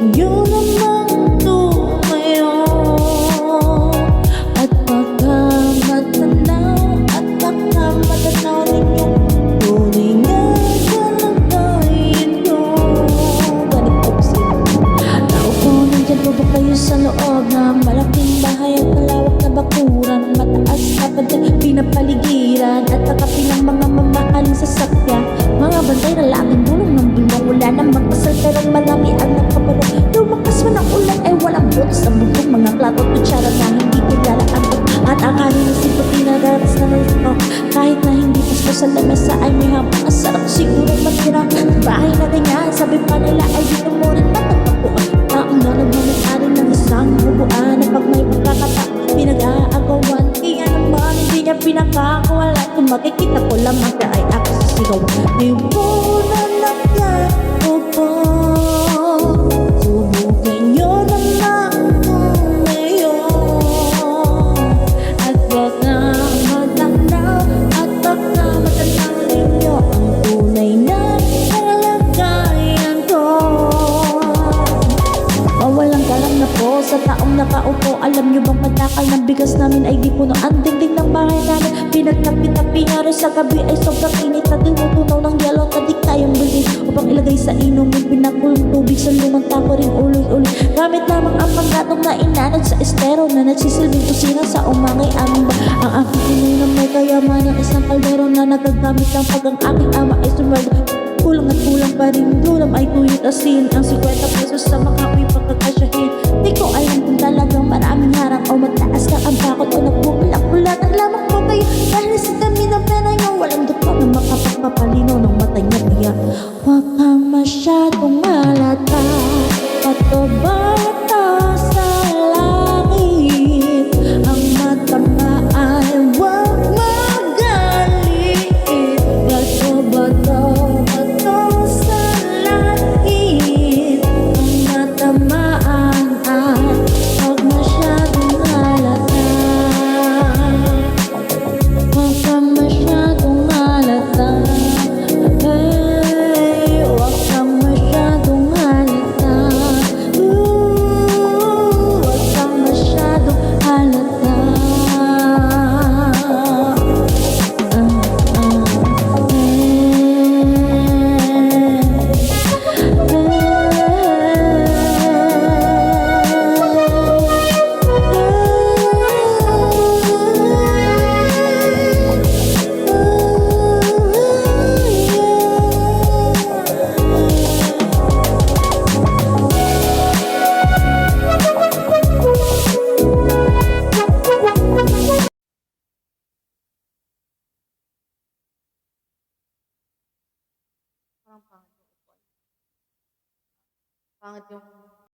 nyo namang tumayo at baka matanaw ninyo tunay nga kalagayan ko. Ganito kasi naupo, nandyan po ba kayo sa loob ng malaking bahay at malawak na bakuran, mataas na pader, pinapaligiran at nakapilang mga mamahaling sasakyan, mga bantay na laging bulong ng bulong. Wala namang kasal pero marami ang nakaparo. Lumakas man ang ulan ay walang butas ang bubong, mga plato at kutsara na hindi kilala ang tot, at ang kanin na siputi na daras na nalito. Kahit na hindi pasko sa lamesa ay may habang ang sarap siguro matira. Bahay na ganyan, sabi pa nila ay dito mo rin matagpapuan. Taong na nagmamayari ng isang bubuan na pag may pagkakataon pinag-aagawan. Kaya naman hindi niya pinakakawalan. Kung makikita ko lamang ka ay ako sisigawan. Di mo na nagkaupo, subukan nyo naman ngayon at baka matanaw ninyo ang tunay na kalagayan ko. Mawalang galang na po sa taong nakaupo. Alam nyo bang patakal ng bigas namin ay di puno ang dingding ng bahay namin. Pinagtapi-tapi nga rin sa gabi ay sobrang init na tinutunaw ng yelo. Tadik tayong building upang ilagay sa inumin. Pinakulong tubig sa lumang tapo rin uloy-uloy. Gamit lamang ang panggatong na inanod sa estero na nagsisilbing kusina sa umangay aming ba. Ang aking pinay na may kayamanan isang kaldero na nagagamit lang pag ang aking ama ay sumardo. Kulang at kulang pa rin ulam ay tuyot asin. Ang 50 pesos sa makapoy pagkakasyahin. Di ko alam kung talagang maraming harang o mataas ka ang bakot o nagpupulak-pulatan lamang po kayo dahil sa dami ng pera nyo. Walang doktor na makapagpapalinaw ng mata niya. Kaya huwag kang masyadong malata patobata sa langit. Ang matama ay huwag magalit. Bato-bato sa langit. Ang matamaan ay huwag masyadong halata. Huwag kang masyadong halata. Hey, huwag kang masyadong halata. Huwag kang masyadong halata. Parang pangit yung